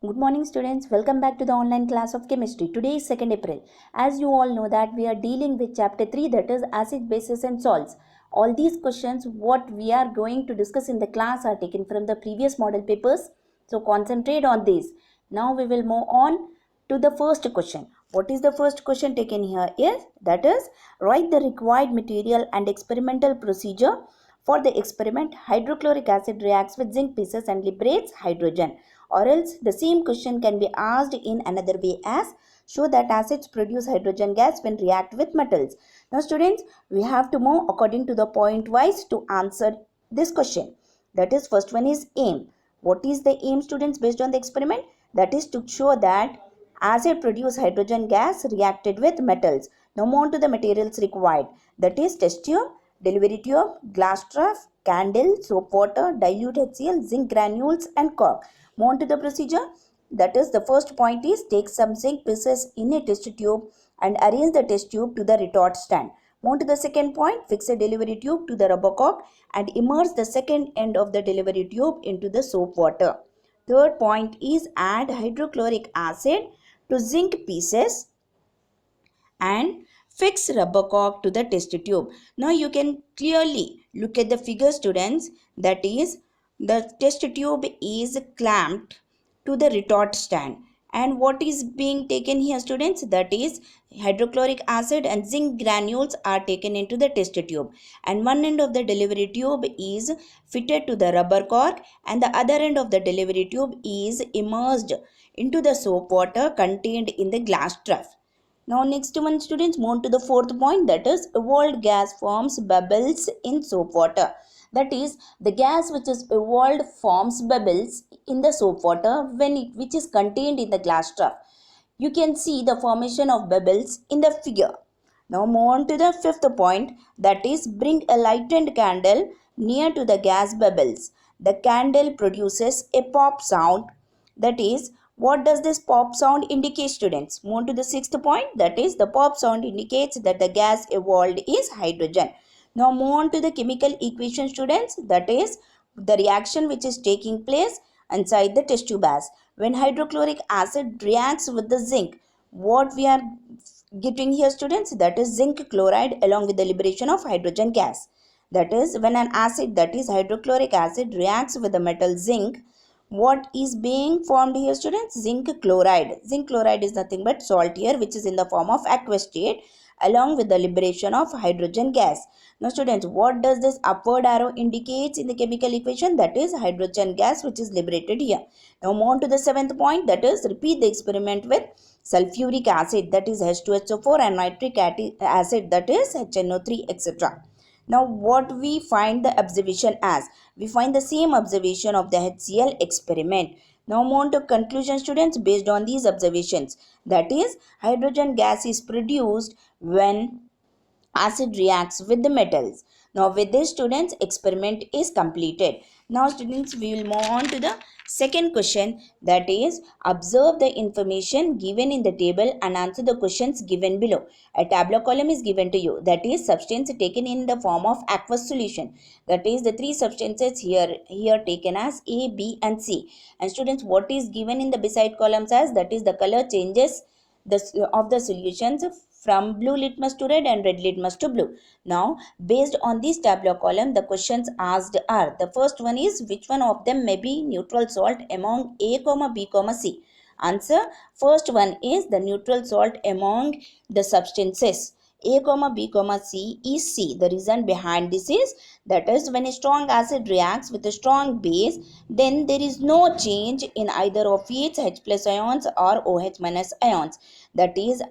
Good morning students, welcome back to the online class of chemistry. Today is 2nd April. As you all know that we are dealing with chapter 3, that is acid, bases and salts. All these questions what we are going to discuss in the class are taken from the previous model papers. So concentrate on these. Now we will move on to the first question. What is the first question taken here is, that is, write the required material and experimental procedure. For the experiment, hydrochloric acid reacts with zinc pieces and liberates hydrogen. Or else the same question can be asked in another way as, show that acids produce hydrogen gas when react with metals. Now students, we have to move according to the point wise to answer this question. That is, first one is aim. What is the aim, students, based on the experiment? That is to show that acid produce hydrogen gas reacted with metals. Now move on to the materials required. That is test tube, delivery tube, glass trough, candle, soap water, dilute HCl, zinc granules and cork. Move on to the procedure. That is, the first point is, take some zinc pieces in a test tube and arrange the test tube to the retort stand. Move on to the second point, fix a delivery tube to the rubber cork and immerse the second end of the delivery tube into the soap water. Third point is, add hydrochloric acid to zinc pieces and fix rubber cork to the test tube. Now you can clearly look at the figure, students. That is, the test tube is clamped to the retort stand, and what is being taken here, students? That is, hydrochloric acid and zinc granules are taken into the test tube, and one end of the delivery tube is fitted to the rubber cork and the other end of the delivery tube is immersed into the soap water contained in the glass trough. Now next one, students, move on to the fourth point, that is, evolved gas forms bubbles in soap water. That is, the gas which is evolved forms bubbles in the soap water which is contained in the glass trough. You can see the formation of bubbles in the figure. Now move on to the fifth point, that is, bring a lighted candle near to the gas bubbles. The candle produces a pop sound. That is, what does this pop sound indicate, students? Move on to the sixth point, that is, the pop sound indicates that the gas evolved is hydrogen. Now move on to the chemical equation, students. That is, the reaction which is taking place inside the test tube. As when hydrochloric acid reacts with the zinc, what we are getting here, students? That is zinc chloride along with the liberation of hydrogen gas. That is, when an acid, that is hydrochloric acid, reacts with the metal zinc, what is being formed here, students? Zinc chloride. Zinc chloride is nothing but salt here, which is in the form of aqueous state along with the liberation of hydrogen gas. Now students, what does this upward arrow indicates in the chemical equation? That is hydrogen gas which is liberated here. Now move on to the seventh point, that is, repeat the experiment with sulfuric acid, that is H2SO4, and nitric acid, that is HNO3, etc. Now what we find the observation as? We find the same observation of the HCl experiment. Now move on to conclusion, students, based on these observations. That is, hydrogen gas is produced when acid reacts with the metals. Now with this, students, experiment is completed. Now students, we will move on to the second question, that is, observe the information given in the table and answer the questions given below. A tabular column is given to you, that is, substance taken in the form of aqueous solution. That is, the three substances here taken as A, B and C. And students, what is given in the beside columns as? That is, the color changes of the solutions from blue litmus to red and red litmus to blue. Now, based on this tabular column, the questions asked are, the first one is, which one of them may be neutral salt among A, B, C? Answer, first one is the neutral salt among the substances A, B, C is C. The reason behind this is, that is, when a strong acid reacts with a strong base, then there is no change in either of its H plus ions or OH minus ions. That is,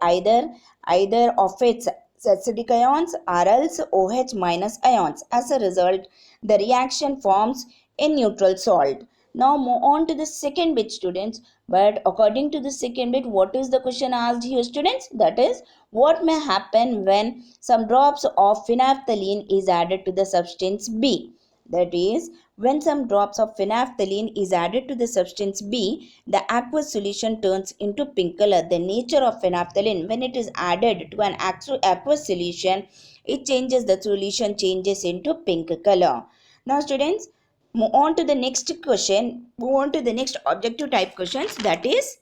either of its acidic ions or else OH minus ions. As a result, the reaction forms a neutral salt. Now move on to the second bit, students. But according to the second bit, what is the question asked here, students? That is, what may happen when some drops of phenolphthalein is added to the substance B? That is, when some drops of phenolphthalein is added to the substance B, the aqueous solution turns into pink color. The nature of phenolphthalein, when it is added to an aqueous solution, the solution changes into pink color. Now students, Move on to the next question. Move on to the next objective type questions, that is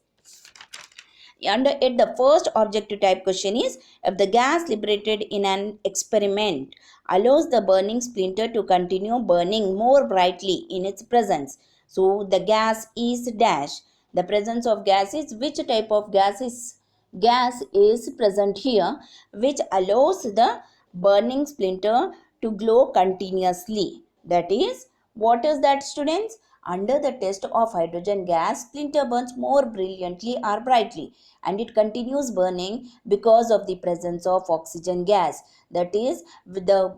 under it. The first objective type question is, if the gas liberated in an experiment allows the burning splinter to continue burning more brightly in its presence, so the gas is dash. The presence of gas is which type of gas is present here, which allows the burning splinter to glow continuously. That is, what is that, students? Under the test of hydrogen gas, splinter burns more brilliantly or brightly, and it continues burning because of the presence of oxygen gas. That is, with the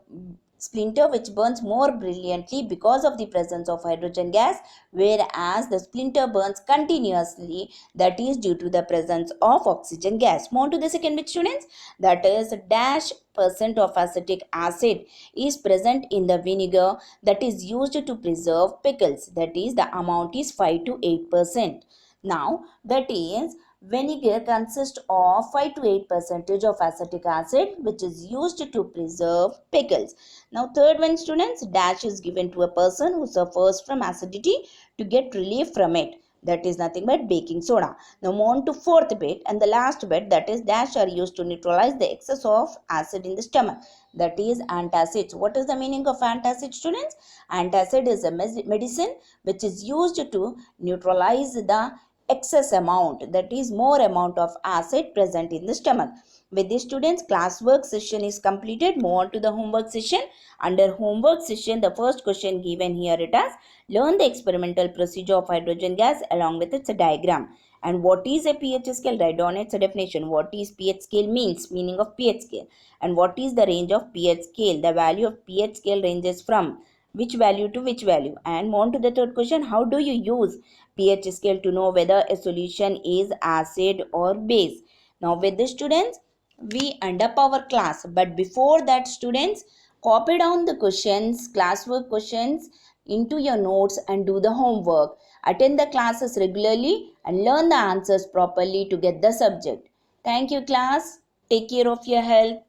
splinter which burns more brilliantly because of the presence of hydrogen gas, whereas the splinter burns continuously, that is due to the presence of oxygen gas. Move on to the second bit, students. That is, dash percent of acetic acid is present in the vinegar that is used to preserve pickles. That is, the amount is 5 to 8%. Now, that is, vinegar consists of 5 to 8 percentage of acetic acid, which is used to preserve pickles. Now, third one, students, dash is given to a person who suffers from acidity to get relief from it. That is nothing but baking soda. Now, move on to fourth bit and the last bit, that is, dash are used to neutralize the excess of acid in the stomach. That is antacids. What is the meaning of antacid, students? Antacid is a medicine which is used to neutralize the excess amount, that is more amount of acid present in the stomach. With this, students, classwork session is completed. Move on to the homework session. Under homework session, the first question given here it is, learn the experimental procedure of hydrogen gas along with its diagram. And what is a pH scale? Write down its definition. What is pH scale means? Meaning of pH scale. And what is the range of pH scale? The value of pH scale ranges from which value to which value? And move on to the third question. How do you use pH scale to know whether a solution is acid or base? Now, with the students, we end up our class. But before that, students, copy down the questions, classwork questions into your notes and do the homework. Attend the classes regularly and learn the answers properly to get the subject. Thank you, class. Take care of your health.